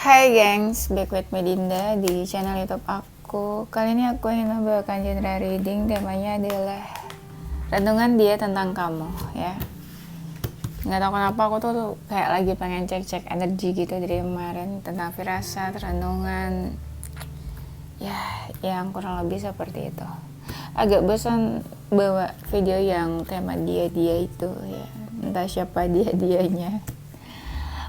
Hai gengs, back with Medinda di channel YouTube aku. Kali ini aku ingin membawakan genre reading, temanya adalah renungan dia tentang kamu ya. Nggak tahu kenapa aku tuh kayak lagi pengen cek-cek energi gitu dari kemarin tentang firasat, renungan. Ya, yang kurang lebih seperti itu. Agak bosan bawa video yang tema dia-dia itu ya. Entah siapa dia-dianya.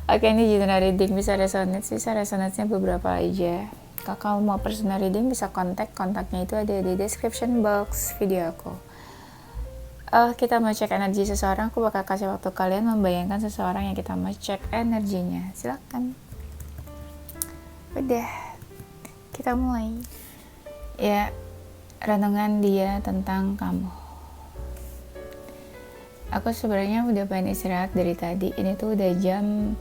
Oke, ini general reading bisa resonate-nya beberapa aja. Kalau kamu mau personal reading bisa kontaknya itu ada di description box video aku. Kita mau cek energi seseorang, aku bakal kasih waktu kalian membayangkan seseorang yang kita mau cek energinya. Silakan. Udah, kita mulai. Ya, renungan dia tentang kamu. Aku sebenarnya udah pengen istirahat dari tadi. Ini tuh udah jam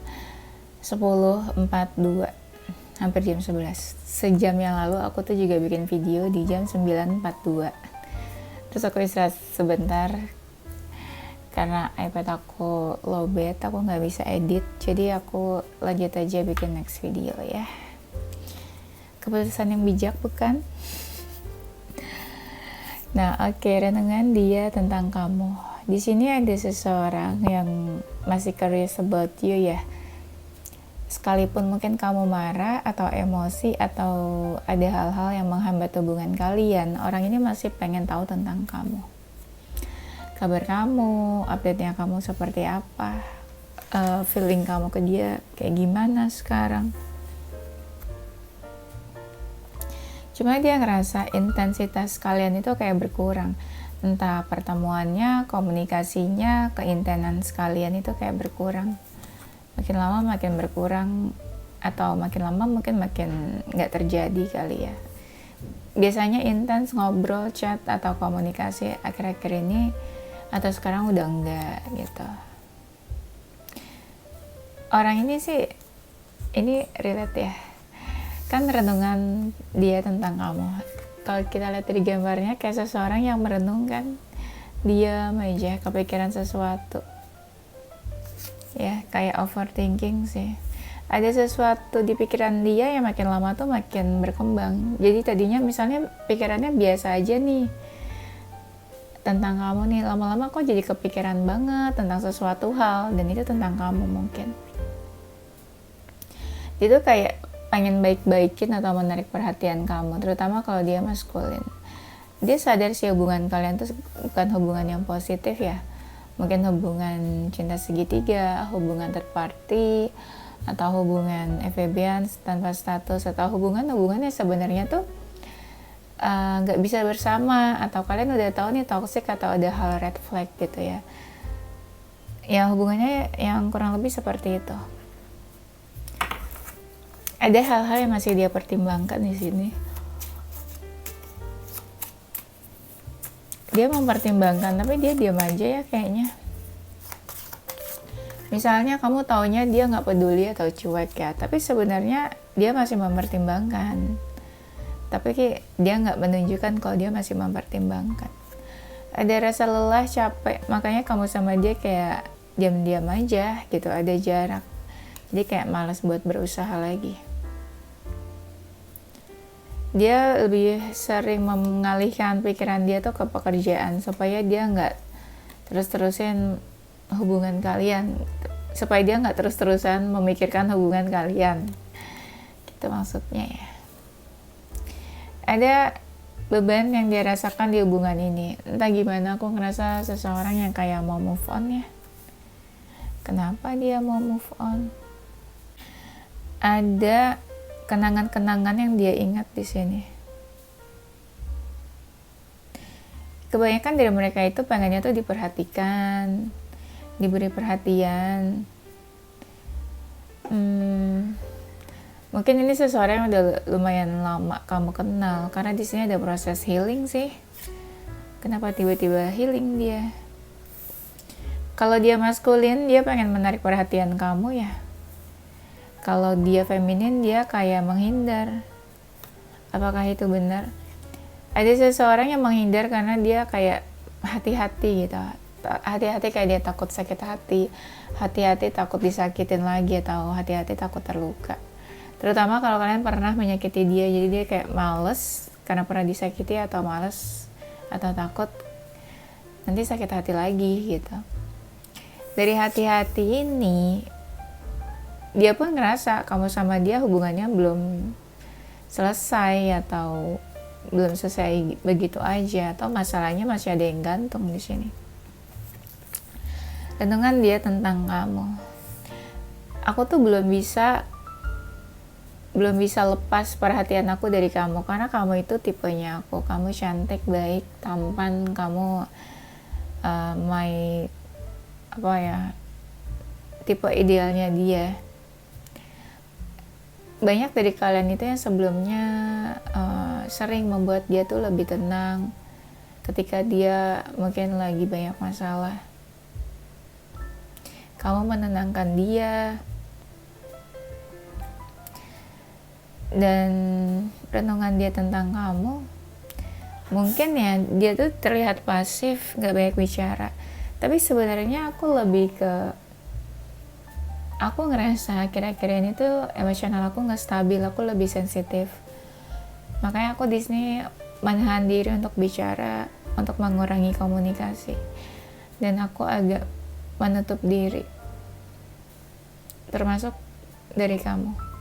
10.42, hampir jam 11. Sejam yang lalu aku tuh juga bikin video di jam 9.42. Terus aku istirahat sebentar karena iPad aku lowbat, aku nggak bisa edit. Jadi aku lanjut aja bikin next video ya. Keputusan yang bijak bukan? Nah, oke, renungan dia tentang kamu. Di sini ada seseorang yang masih curious about you ya. Sekalipun mungkin kamu marah atau emosi atau ada hal-hal yang menghambat hubungan kalian, orang ini masih pengen tahu tentang kamu. Kabar kamu, update-nya kamu seperti apa, feeling kamu ke dia kayak gimana sekarang. Cuma dia ngerasa intensitas kalian itu kayak berkurang. Entah pertemuannya, komunikasinya, keintenan sekalian itu kayak berkurang. Makin lama makin berkurang, atau makin lama mungkin makin nggak terjadi kali ya. Biasanya intens ngobrol, chat, atau komunikasi akhir-akhir ini, atau sekarang udah enggak gitu. Orang ini sih, ini relate ya. Kan renungan dia tentang kamu. Kalau kita lihat dari gambarnya kayak seseorang yang merenungkan, diam aja kepikiran sesuatu ya, kayak overthinking sih. Ada sesuatu di pikiran dia yang makin lama tuh makin berkembang. Jadi tadinya misalnya pikirannya biasa aja nih tentang kamu nih, lama-lama kok jadi kepikiran banget tentang sesuatu hal, dan itu tentang kamu mungkin. Itu kayak pengen baik-baikin atau menarik perhatian kamu, terutama kalau dia maskulin. Dia sadar sih hubungan kalian tuh bukan hubungan yang positif ya. Mungkin hubungan cinta segitiga, hubungan third party, atau hubungan FWB-an tanpa status, atau hubungannya sebenarnya tuh nggak bisa bersama, atau kalian udah tahu nih toxic atau ada hal red flag gitu ya. Ya hubungannya yang kurang lebih seperti itu. Ada hal-hal yang masih dia pertimbangkan di sini. Dia mempertimbangkan, tapi dia diam aja ya kayaknya. Misalnya kamu taunya dia nggak peduli atau cuek ya, tapi sebenarnya dia masih mempertimbangkan. Tapi dia nggak menunjukkan kalau dia masih mempertimbangkan. Ada rasa lelah, capek, makanya kamu sama dia kayak diam-diam aja gitu, ada jarak. Jadi kayak malas buat berusaha lagi. Dia lebih sering mengalihkan pikiran dia tuh ke pekerjaan supaya dia nggak terus-terusan hubungan kalian, supaya dia nggak terus-terusan memikirkan hubungan kalian. Gitu maksudnya ya. Ada beban yang dia rasakan di hubungan ini. Entah gimana, aku ngerasa seseorang yang kayak mau move on ya. Kenapa dia mau move on? Ada kenangan-kenangan yang dia ingat di sini. Kebanyakan dari mereka itu pengennya tuh diperhatikan, diberi perhatian. Mungkin ini seseorang yang udah lumayan lama kamu kenal, karena di sini ada proses healing sih. Kenapa tiba-tiba healing dia? Kalau dia maskulin, dia pengen menarik perhatian kamu ya. Kalau dia feminin, dia kayak menghindar. Apakah itu benar? Ada seseorang yang menghindar karena dia kayak hati-hati gitu. Hati-hati kayak dia takut sakit hati. Hati-hati takut disakitin lagi, atau hati-hati takut terluka. Terutama kalau kalian pernah menyakiti dia, jadi dia kayak males karena pernah disakiti, atau males atau takut nanti sakit hati lagi gitu. Dari hati-hati ini dia pun ngerasa kamu sama dia hubungannya belum selesai, atau belum selesai begitu aja, atau masalahnya masih ada yang gantung di sini. Renungan dia tentang kamu. Aku tuh belum bisa lepas perhatian aku dari kamu, karena kamu itu tipenya aku. Kamu cantik, baik, tampan, kamu tipe idealnya dia. Banyak dari kalian itu yang sebelumnya sering membuat dia tuh lebih tenang ketika dia mungkin lagi banyak masalah. Kamu menenangkan dia. Dan renungan dia tentang kamu, mungkin ya dia tuh terlihat pasif, gak banyak bicara, tapi sebenarnya aku ngerasa kira-kira ini tuh emosional aku gak stabil, aku lebih sensitif. Makanya aku di sini menahan diri untuk bicara, untuk mengurangi komunikasi, dan aku agak menutup diri, termasuk dari kamu.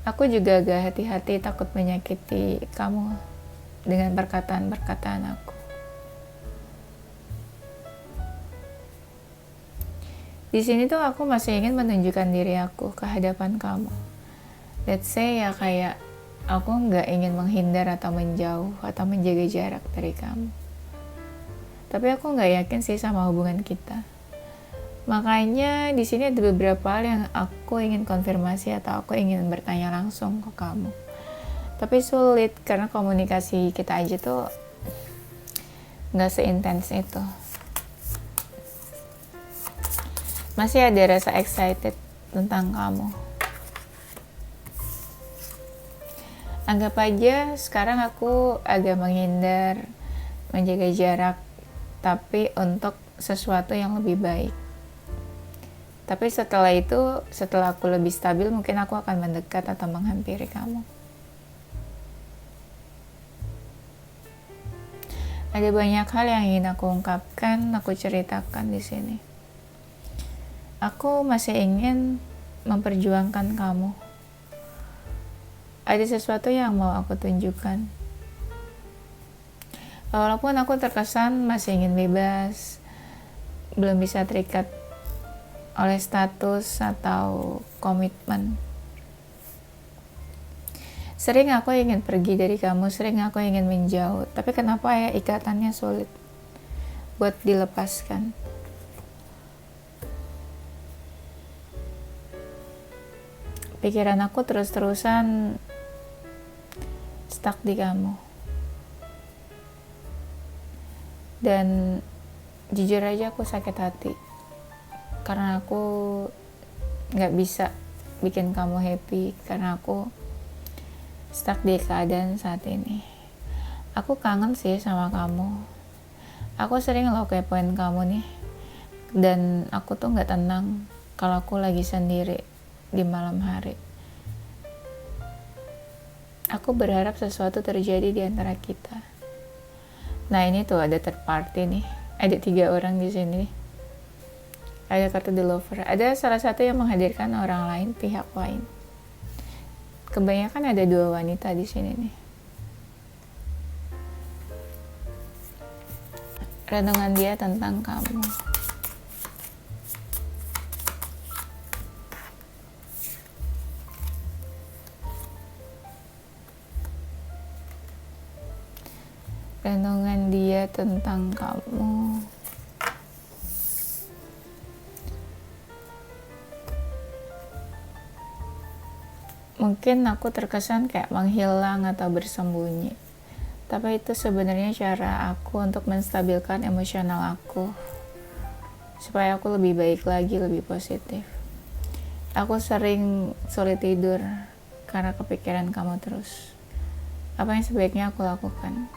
Aku juga agak hati-hati, takut menyakiti kamu dengan perkataan-perkataan aku. Di sini tuh aku masih ingin menunjukkan diri aku ke hadapan kamu. Let's say ya kayak aku nggak ingin menghindar atau menjauh atau menjaga jarak dari kamu. Tapi aku nggak yakin sih sama hubungan kita. Makanya di sini ada beberapa hal yang aku ingin konfirmasi atau aku ingin bertanya langsung ke kamu. Tapi sulit karena komunikasi kita aja tuh nggak seintens itu. Masih ada rasa excited tentang kamu. Anggap aja sekarang aku agak menghindar, menjaga jarak, tapi untuk sesuatu yang lebih baik. Tapi setelah itu, setelah aku lebih stabil, mungkin aku akan mendekat atau menghampiri kamu. Ada banyak hal yang ingin aku ungkapkan, aku ceritakan di sini. Aku masih ingin memperjuangkan kamu. Ada sesuatu yang mau aku tunjukkan. Walaupun aku terkesan masih ingin bebas, belum bisa terikat oleh status atau komitmen. Sering aku ingin pergi dari kamu, sering aku ingin menjauh, tapi kenapa ya ikatannya sulit buat dilepaskan? Pikiran aku terus-terusan stuck di kamu. Dan jujur aja aku sakit hati. Karena aku gak bisa bikin kamu happy, karena aku stuck di keadaan saat ini. Aku kangen sih sama kamu. Aku sering loh kepoin kamu nih, dan aku tuh gak tenang kalau aku lagi sendiri di malam hari. Aku berharap sesuatu terjadi di antara kita. Nah ini tuh ada third party nih, ada 3 orang di sini. Ada kartu The Lover, ada salah satu yang menghadirkan orang lain, pihak lain. Kebanyakan ada 2 wanita di sini nih. Renungan dia tentang kamu. Renungan dia tentang kamu. Mungkin aku terkesan kayak menghilang atau bersembunyi, tapi itu sebenarnya cara aku untuk menstabilkan emosional aku supaya aku lebih baik lagi, lebih positif. Aku sering sulit tidur karena kepikiran kamu terus. Apa yang sebaiknya aku lakukan?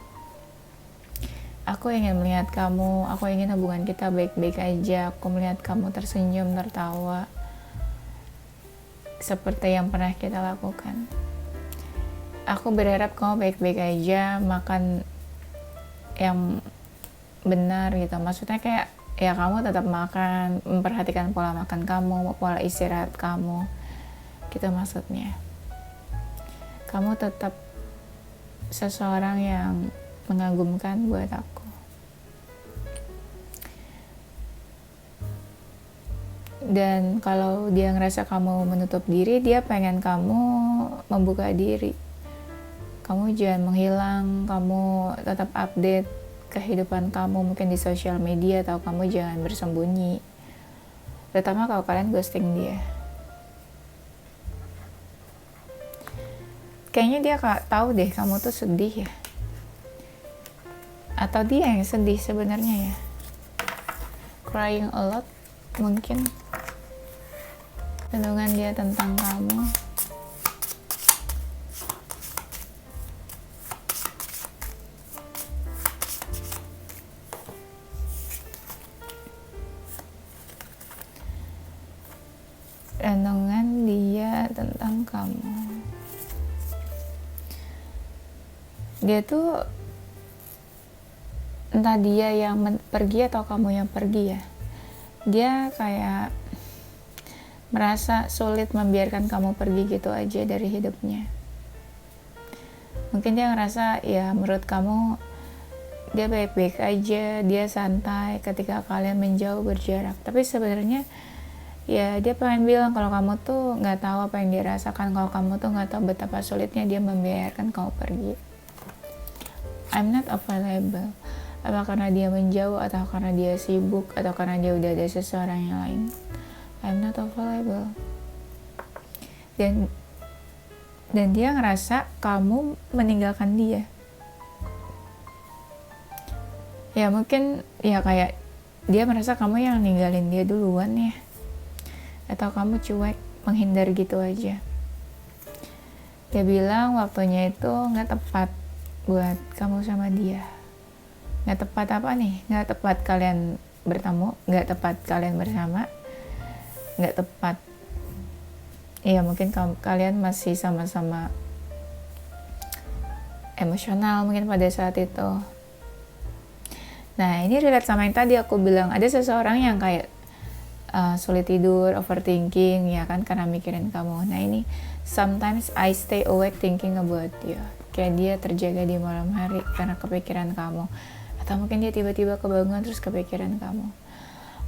Aku ingin melihat kamu, aku ingin hubungan kita baik-baik aja, aku melihat kamu tersenyum, tertawa. seperti yang pernah kita lakukan. Aku berharap kamu baik-baik aja, makan yang benar gitu. Maksudnya kayak ya kamu tetap makan, memperhatikan pola makan kamu, pola istirahat kamu. Gitu maksudnya. Kamu tetap seseorang yang mengagumkan buat aku. Dan kalau dia ngerasa kamu menutup diri, dia pengen kamu membuka diri. Kamu jangan menghilang, kamu tetap update kehidupan kamu mungkin di sosial media, atau kamu jangan bersembunyi. Terutama kalau kalian ghosting dia. Kayaknya dia tahu deh kamu tuh sedih ya. Atau dia yang sedih sebenarnya ya. Crying a lot mungkin. Renungan dia tentang kamu. Renungan dia tentang kamu. Dia tuh entah dia yang pergi atau kamu yang pergi ya. Dia kayak merasa sulit membiarkan kamu pergi gitu aja dari hidupnya. Mungkin dia ngerasa ya menurut kamu dia baik-baik aja, dia santai ketika kalian menjauh berjarak. Tapi sebenarnya ya dia pengen bilang kalau kamu tuh nggak tahu apa yang dia rasakan, kalau kamu tuh nggak tahu betapa sulitnya dia membiarkan kamu pergi. I'm not available. Apa karena dia menjauh, atau karena dia sibuk, atau karena dia udah ada seseorang yang lain. I'm not available. Dan dia ngerasa kamu meninggalkan dia. Ya mungkin ya kayak dia merasa kamu yang ninggalin dia duluan ya. Atau kamu cuek, menghindar gitu aja. Dia bilang waktunya itu gak tepat buat kamu sama dia. Gak tepat apa nih? Gak tepat kalian bertemu, gak tepat kalian bersama, gak tepat. Iya mungkin kalian masih sama-sama emosional mungkin pada saat itu. Nah ini relate sama yang tadi aku bilang, ada seseorang yang kayak sulit tidur, overthinking ya kan, karena mikirin kamu. Nah ini sometimes I stay awake thinking about you. Kayak dia terjaga di malam hari karena kepikiran kamu. Atau mungkin dia tiba-tiba kebangun terus kepikiran kamu.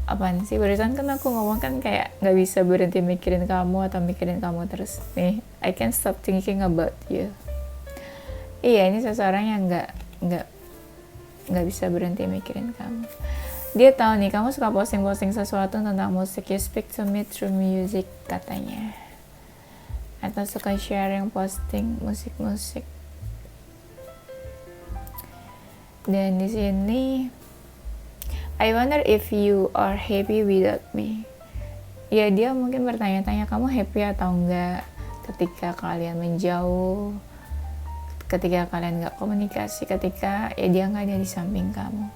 Apaan sih, barusan kan aku ngomong kan kayak gak bisa berhenti mikirin kamu atau mikirin kamu terus. Nih, I can't stop thinking about you. Iya, ini seseorang yang gak bisa berhenti mikirin kamu. Dia tahu nih kamu suka posting-posting sesuatu tentang musik. You speak to me through music katanya. Atau suka sharing posting musik-musik. Dan di sini I wonder if you are happy without me. Ya dia mungkin bertanya-tanya kamu happy atau enggak ketika kalian menjauh, ketika kalian gak komunikasi, ketika ya dia gak ada di samping kamu.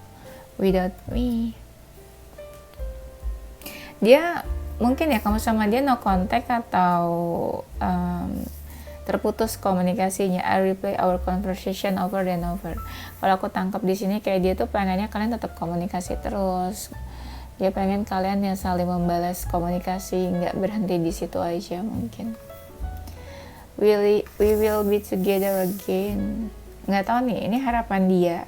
Without me. Dia mungkin ya kamu sama dia no contact atau terputus komunikasinya. I replay our conversation over and over. Kalau aku tangkap di sini kayak dia tuh pengennya kalian tetap komunikasi terus. Dia pengen kalian yang saling membalas komunikasi, nggak berhenti di situ aja mungkin. We will be together again. Nggak tahu nih, ini harapan dia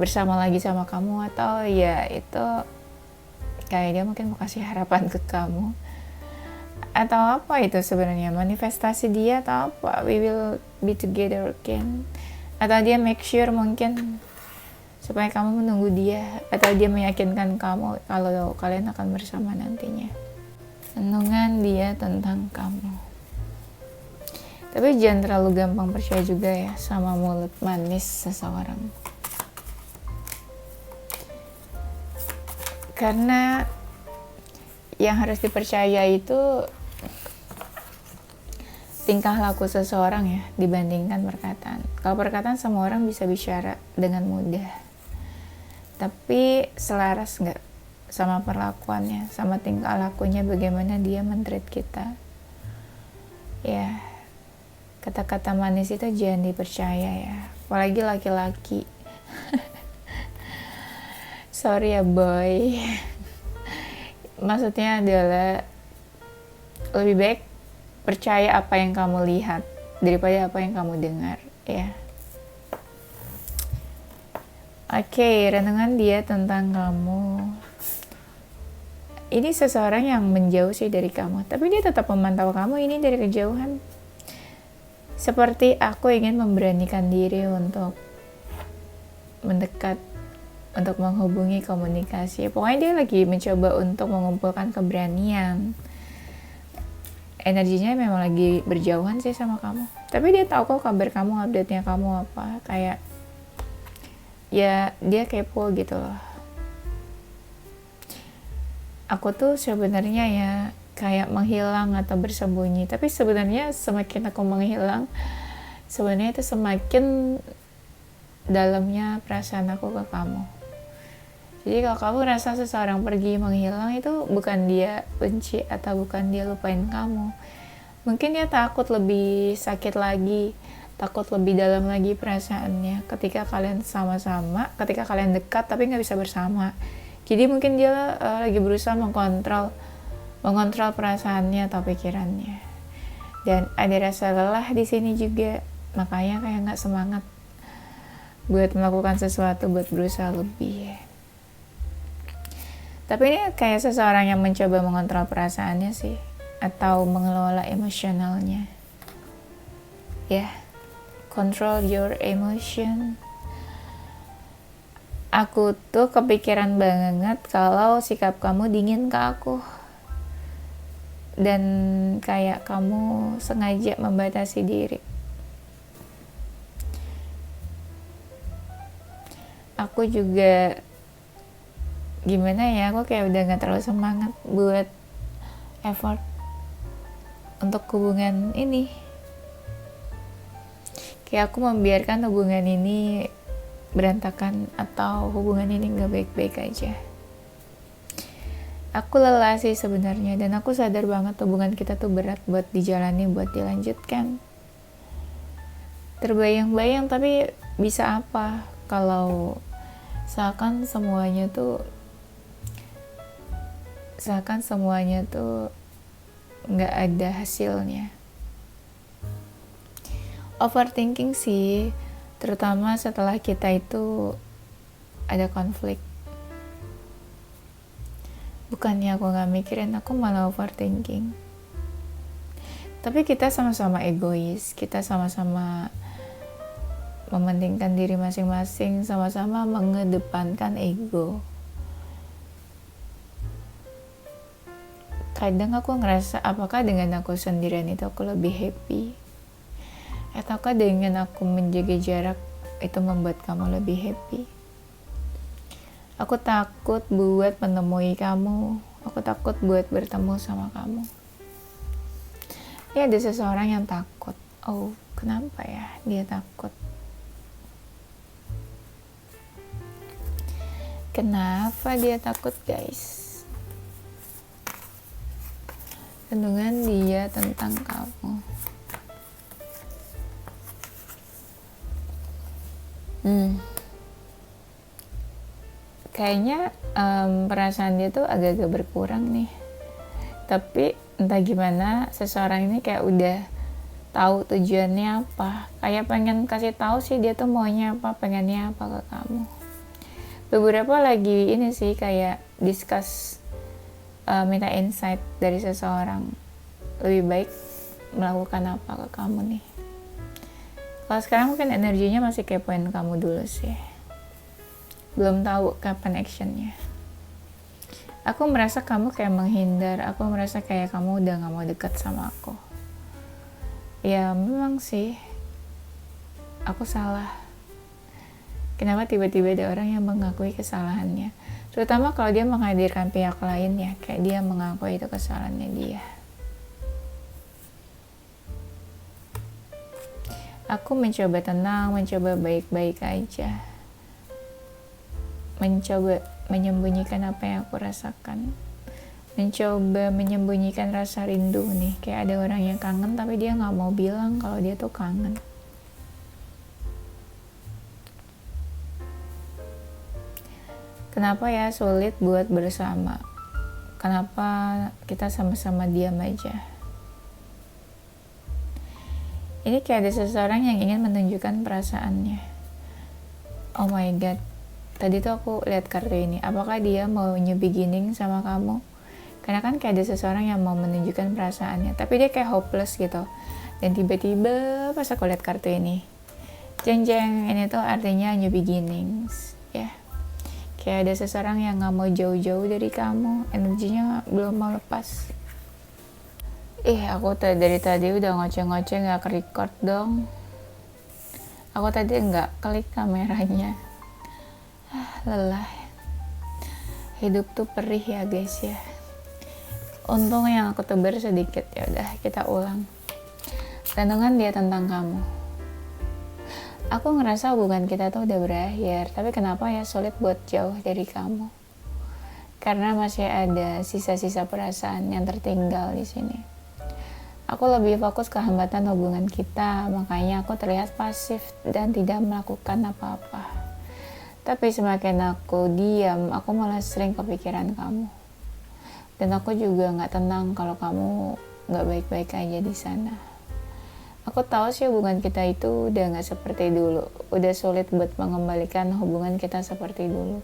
bersama lagi sama kamu, atau ya itu kayak dia mungkin mau kasih harapan ke kamu, atau apa itu sebenarnya, manifestasi dia atau apa, we will be together again, atau dia make sure mungkin supaya kamu menunggu dia, atau dia meyakinkan kamu kalau kalian akan bersama nantinya. Renungan dia tentang kamu. Tapi jangan terlalu gampang percaya juga ya sama mulut manis seseorang. Karena yang harus dipercaya itu tingkah laku seseorang ya, dibandingkan perkataan. Kalau perkataan semua orang bisa bicara dengan mudah. Tapi selaras nggak sama perlakuannya, sama tingkah lakunya, bagaimana dia men-treat kita. Ya, kata-kata manis itu jangan dipercaya ya, apalagi laki-laki. Sorry ya boy. Maksudnya adalah lebih baik percaya apa yang kamu lihat daripada apa yang kamu dengar ya. Oke, renungan dia tentang kamu. Ini seseorang yang menjauh sih dari kamu, tapi dia tetap memantau kamu ini dari kejauhan. Seperti aku ingin memberanikan diri untuk mendekat, untuk menghubungi komunikasi. Pokoknya dia lagi mencoba untuk mengumpulkan keberanian. Energinya memang lagi berjauhan sih sama kamu. Tapi dia tahu kok kabar kamu, update-nya kamu apa. Kayak, ya dia kepo gitu loh. Aku tuh sebenarnya ya kayak menghilang atau bersembunyi, tapi sebenarnya semakin aku menghilang, sebenarnya itu semakin dalamnya perasaan aku ke kamu. Jadi kalau kamu rasa seseorang pergi menghilang, itu bukan dia benci atau bukan dia lupain kamu. Mungkin dia takut lebih sakit lagi, takut lebih dalam lagi perasaannya ketika kalian sama-sama, ketika kalian dekat tapi nggak bisa bersama. Jadi mungkin dia lagi berusaha mengontrol perasaannya atau pikirannya. Dan ada rasa lelah di sini juga, makanya kayak nggak semangat buat melakukan sesuatu, buat berusaha lebih. Tapi ini kayak seseorang yang mencoba mengontrol perasaannya sih, atau mengelola emosionalnya. Ya, control your emotion. Aku tuh kepikiran banget kalau sikap kamu dingin ke aku. Dan kayak kamu sengaja membatasi diri. Aku juga gimana ya, aku kayak udah gak terlalu semangat buat effort untuk hubungan ini. Kayak aku membiarkan hubungan ini berantakan atau hubungan ini gak baik-baik aja. Aku lelah sih sebenarnya, dan aku sadar banget hubungan kita tuh berat buat dijalani, buat dilanjutkan. Terbayang-bayang, tapi bisa apa kalau seakan semuanya tuh nggak ada hasilnya. Overthinking sih, terutama setelah kita itu ada konflik. Bukannya aku gak mikirin, aku malah overthinking. Tapi kita sama-sama egois, kita sama-sama mementingkan diri masing-masing, sama-sama mengedepankan ego. Kadang aku ngerasa, apakah dengan aku sendirian itu aku lebih happy? Ataukah dengan aku menjaga jarak itu membuat kamu lebih happy? Aku takut buat menemui kamu. Aku takut buat bertemu sama kamu. Ini ada seseorang yang takut. Oh, kenapa ya dia takut? Kenapa dia takut, guys? Renungan dia tentang kamu. Kayaknya perasaan dia tuh agak-agak berkurang nih. Tapi entah gimana, seseorang ini kayak udah tahu tujuannya apa. Kayak pengen kasih tahu sih dia tuh maunya apa, pengennya apa ke kamu. Beberapa lagi ini sih kayak discuss, minta insight dari seseorang. Lebih baik melakukan apa ke kamu nih. Kalau sekarang mungkin energinya masih kepoin kamu dulu sih. Belum tahu kapan actionnya. Aku merasa kamu kayak menghindar. Aku merasa kayak kamu udah gak mau dekat sama aku. Ya memang sih, aku salah. Kenapa tiba-tiba ada orang yang mengakui kesalahannya? Terutama kalau dia menghadirkan pihak lain ya, kayak dia mengakui itu kesalahannya dia. Aku mencoba tenang, mencoba baik-baik aja. Mencoba menyembunyikan apa yang aku rasakan. mencoba menyembunyikan rasa rindu nih. Kayak ada orang yang kangen tapi dia nggak mau bilang kalau dia tuh kangen. Kenapa ya sulit buat bersama? Kenapa kita sama-sama diam aja? Ini kayak ada seseorang yang ingin menunjukkan perasaannya. Oh my god, tadi tuh aku lihat kartu ini. Apakah dia mau new beginning sama kamu? Karena kan kayak ada seseorang yang mau menunjukkan perasaannya, tapi dia kayak hopeless gitu. Dan tiba-tiba pas aku lihat kartu ini, jeng-jeng, ini tuh artinya new beginnings, ya. Kayak ada seseorang yang gak mau jauh-jauh dari kamu, energinya belum mau lepas. Aku dari tadi udah ngoceh-ngoceh gak ke-record dong. Aku tadi gak klik kameranya. Lelah. Hidup tuh perih ya guys ya. Untung yang aku tebar sedikit. Ya udah, kita ulang. Renungan dia tentang kamu. Aku ngerasa hubungan kita tuh udah berakhir, tapi kenapa ya sulit buat jauh dari kamu? Karena masih ada sisa-sisa perasaan yang tertinggal di sini. Aku lebih fokus ke hambatan hubungan kita, makanya aku terlihat pasif dan tidak melakukan apa-apa. Tapi semakin aku diam, aku malah sering kepikiran kamu. Dan aku juga gak tenang kalau kamu gak baik-baik aja di sana. Aku tahu sih hubungan kita itu udah gak seperti dulu. Udah sulit buat mengembalikan hubungan kita seperti dulu.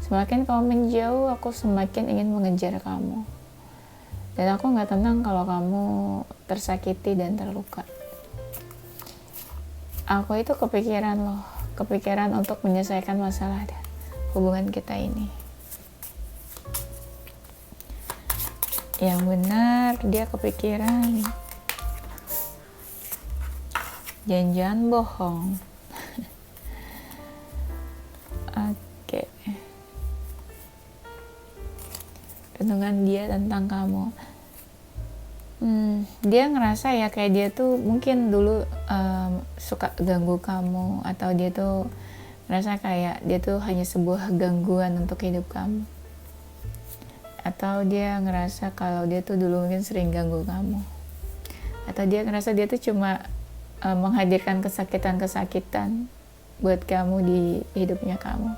Semakin kamu menjauh, aku semakin ingin mengejar kamu. Dan aku gak tenang kalau kamu tersakiti dan terluka. Aku itu kepikiran loh. Kepikiran untuk menyelesaikan masalah hubungan kita ini. Yang benar, dia kepikiran. Jangan-jangan bohong. Oke. Renungan dia tentang kamu. Dia ngerasa ya kayak dia tuh mungkin dulu suka ganggu kamu, atau dia tuh ngerasa kayak dia tuh hanya sebuah gangguan untuk hidup kamu. Atau dia ngerasa kalau dia tuh dulu mungkin sering ganggu kamu. Atau dia ngerasa dia tuh cuma menghadirkan kesakitan-kesakitan buat kamu di hidupnya kamu.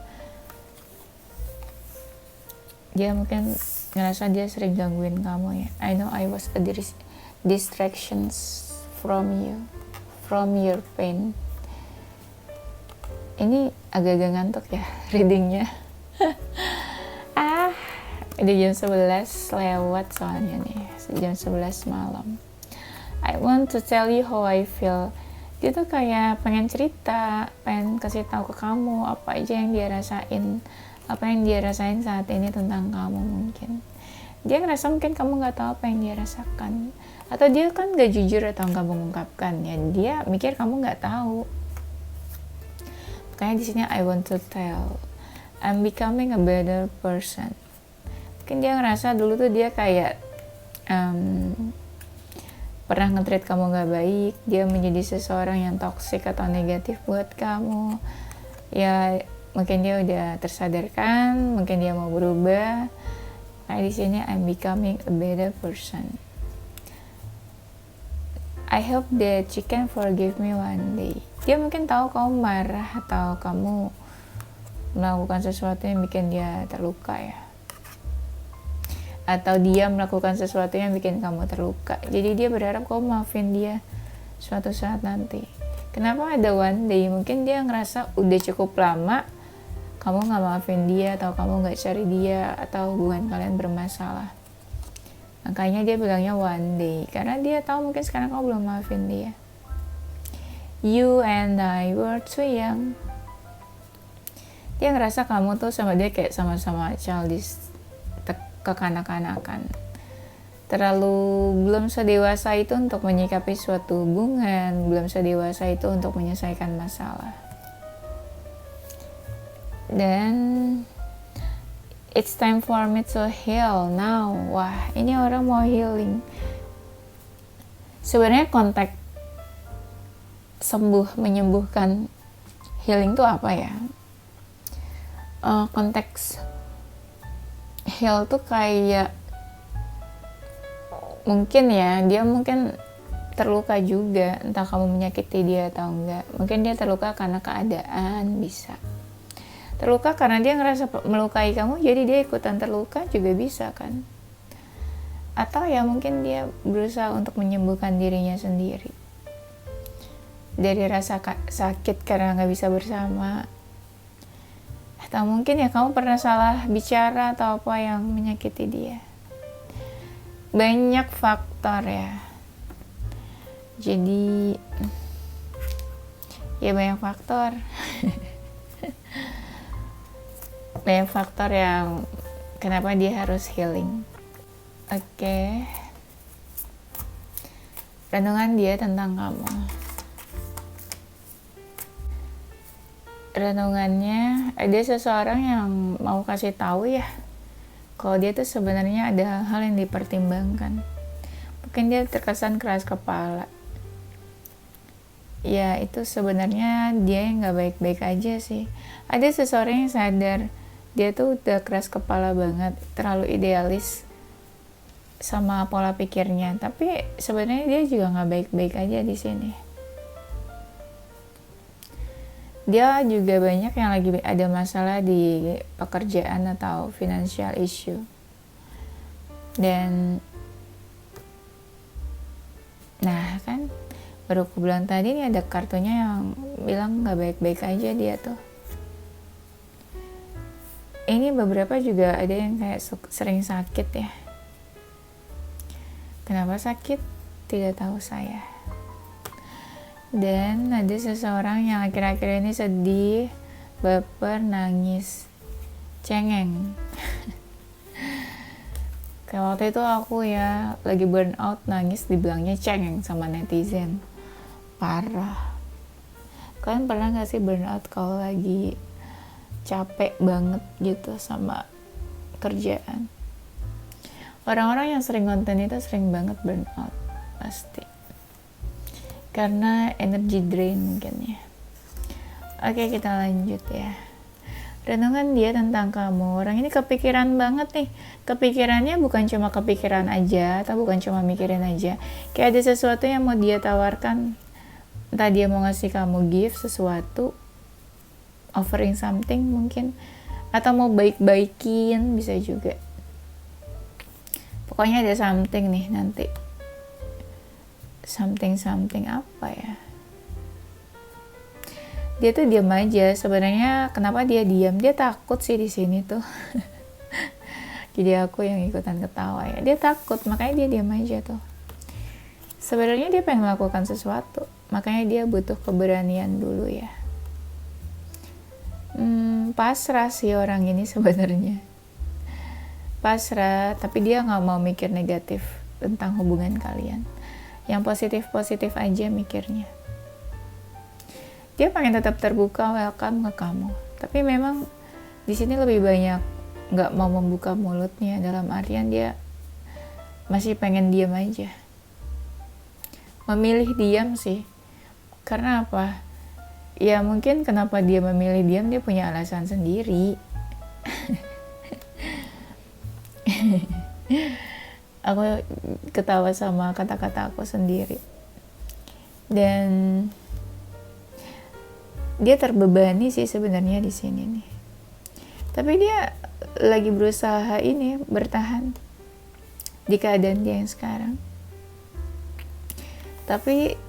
Dia mungkin ngerasa dia sering gangguin kamu ya. I know I was a distractions from you, from your pain. Ini agak-agak ngantuk ya readingnya. Udah jam 11 lewat soalnya nih, jam 11 malam. I want to tell you how I feel. Dia tuh kayak pengen cerita, pengen kasih tahu ke kamu apa aja yang dia rasain, apa yang dia rasain saat ini tentang kamu mungkin. Dia ngerasa mungkin kamu nggak tahu apa yang dia rasakan, atau dia kan nggak jujur atau nggak mengungkapkan ya. Dia mikir kamu nggak tahu. Makanya di sini I want to tell, I'm becoming a better person. Mungkin dia ngerasa dulu tuh dia kayak pernah nge-treat kamu gak baik, dia menjadi seseorang yang toksik atau negatif buat kamu. Ya mungkin dia udah tersadarkan, mungkin dia mau berubah. Kayak di sini I'm becoming a better person. I hope that you can forgive me one day. Dia mungkin tahu kamu marah atau kamu melakukan sesuatu yang bikin dia terluka ya. Atau dia melakukan sesuatu yang bikin kamu terluka. Jadi dia berharap kamu maafin dia suatu saat nanti. Kenapa ada one day? Mungkin dia ngerasa udah cukup lama kamu gak maafin dia, atau kamu gak cari dia, atau hubungan kalian bermasalah. Makanya dia bilangnya one day, karena dia tahu mungkin sekarang kamu belum maafin dia. You and I were too young. Dia ngerasa kamu tuh sama dia kayak sama-sama childish, kekanak-kanakan. Terlalu belum sedewasa itu untuk menyikapi suatu hubungan, belum sedewasa itu untuk menyelesaikan masalah. Dan it's time for me to heal now. Wah, ini orang mau healing. Sebenarnya konteks sembuh, menyembuhkan, healing itu apa ya? Konteks heal tuh kayak mungkin ya, dia mungkin terluka juga, entah kamu menyakiti dia atau enggak. Mungkin dia terluka karena keadaan, bisa terluka karena dia ngerasa melukai kamu, jadi dia ikutan terluka juga bisa kan. Atau ya mungkin dia berusaha untuk menyembuhkan dirinya sendiri dari rasa sakit karena nggak bisa bersama. Atau mungkin ya kamu pernah salah bicara atau apa yang menyakiti dia. Banyak faktor ya. Jadi ya banyak faktor. Banyak faktor yang kenapa dia harus healing. Oke. Renungan dia tentang kamu. Renungannya ada seseorang yang mau kasih tahu ya, kalau dia tuh sebenarnya ada hal yang dipertimbangkan. Mungkin dia terkesan keras kepala. Ya itu sebenarnya dia yang nggak baik-baik aja sih. Ada seseorang yang sadar dia tuh udah keras kepala banget, terlalu idealis sama pola pikirnya, tapi sebenarnya dia juga nggak baik-baik aja di sini. Dia juga banyak yang lagi ada masalah di pekerjaan atau financial issue. Dan nah kan baru aku bilang tadi nih ada kartunya yang bilang nggak baik-baik aja dia tuh. Ini beberapa juga ada yang kayak sering sakit ya. Kenapa sakit? Tidak tahu saya. Dan ada seseorang yang akhir-akhir ini sedih, baper, nangis, cengeng. Kayak waktu itu aku ya lagi burn out, nangis, dibilangnya cengeng sama netizen. Parah. Kalian pernah gak sih burn out kalau lagi capek banget gitu sama kerjaan? Orang-orang yang sering konten itu sering banget burn out, pasti. Karena energy drain mungkin ya. Oke, kita lanjut ya. Renungan dia tentang kamu. Orang ini kepikiran banget nih. Kepikirannya bukan cuma kepikiran aja, atau bukan cuma mikirin aja. Kayak ada sesuatu yang mau dia tawarkan. Entah dia mau ngasih kamu gift sesuatu, offering something mungkin, atau mau baik-baikin, bisa juga. Pokoknya ada something nih nanti. Something apa ya? Dia tuh diam aja. Sebenarnya kenapa dia diam? Dia takut sih di sini tuh. Jadi aku yang ikutan ketawa ya. Dia takut, makanya dia diam aja tuh. Sebenarnya dia pengen melakukan sesuatu, makanya dia butuh keberanian dulu ya. Pasrah sih orang ini sebenarnya. Pasrah, tapi dia nggak mau mikir negatif tentang hubungan kalian. Yang positif-positif aja mikirnya. Dia pengen tetap terbuka, welcome ke kamu. Tapi memang di sini lebih banyak nggak mau membuka mulutnya, dalam artian dia masih pengen diam aja. Memilih diam sih. Karena apa? Ya mungkin kenapa dia memilih diam, dia punya alasan sendiri. Aku ketawa sama kata-kata aku sendiri. Dan dia terbebani sih sebenarnya di sini nih. Tapi dia lagi berusaha ini bertahan di keadaan dia yang sekarang. Tapi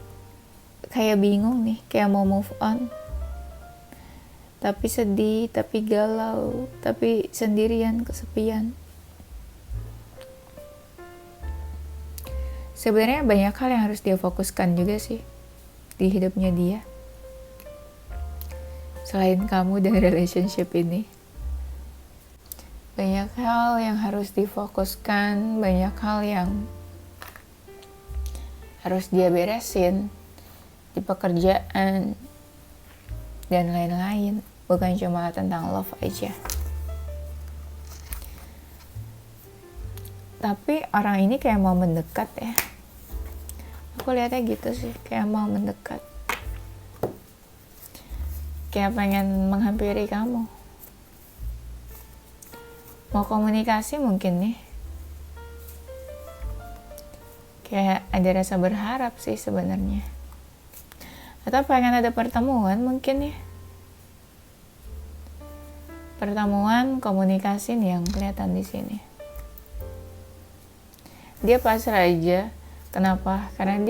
kayak bingung nih, kayak mau move on. Tapi sedih, tapi galau, tapi sendirian, kesepian. Sebenarnya banyak hal yang harus dia fokuskan juga sih di hidupnya dia. Selain kamu dan relationship ini. Banyak hal yang harus difokuskan, banyak hal yang harus dia beresin di pekerjaan dan lain-lain. Bukan cuma tentang love aja. Tapi orang ini kayak mau mendekat ya. Aku lihatnya gitu sih, kayak mau mendekat. Kayak pengen menghampiri kamu. mau komunikasi mungkin nih. Kayak ada rasa berharap sih sebenarnya. Atau pengen ada pertemuan mungkin ya. Pertemuan, komunikasi nih yang kelihatan di sini. Dia pasrah aja. Kenapa? Karena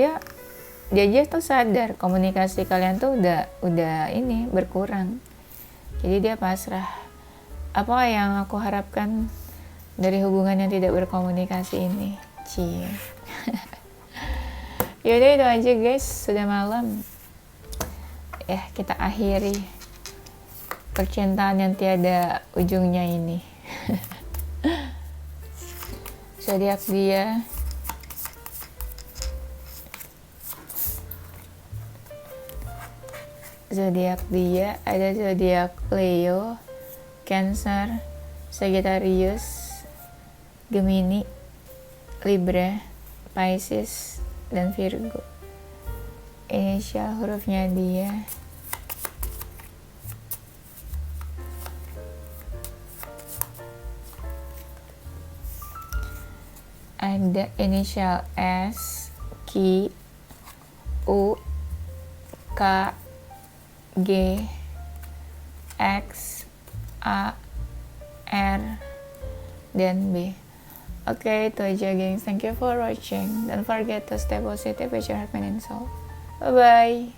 dia aja tuh sadar komunikasi kalian tuh udah ini berkurang. Jadi dia pasrah. Apa yang aku harapkan dari hubungan yang tidak berkomunikasi ini? Cie. Yaudah itu aja guys, sudah malam. Ya kita akhiri percintaan yang tiada ujungnya ini. Zodiak dia ada zodiak Leo, Cancer, Sagittarius, Gemini, Libra, Pisces, dan Virgo. Inisial hurufnya dia ada inisial S, Q, U, K, G, X, A, R, dan B. Oke, itu aja gengs. Thank you for watching. Don't forget to stay positive with your heart, mind, and soul. Bye-bye.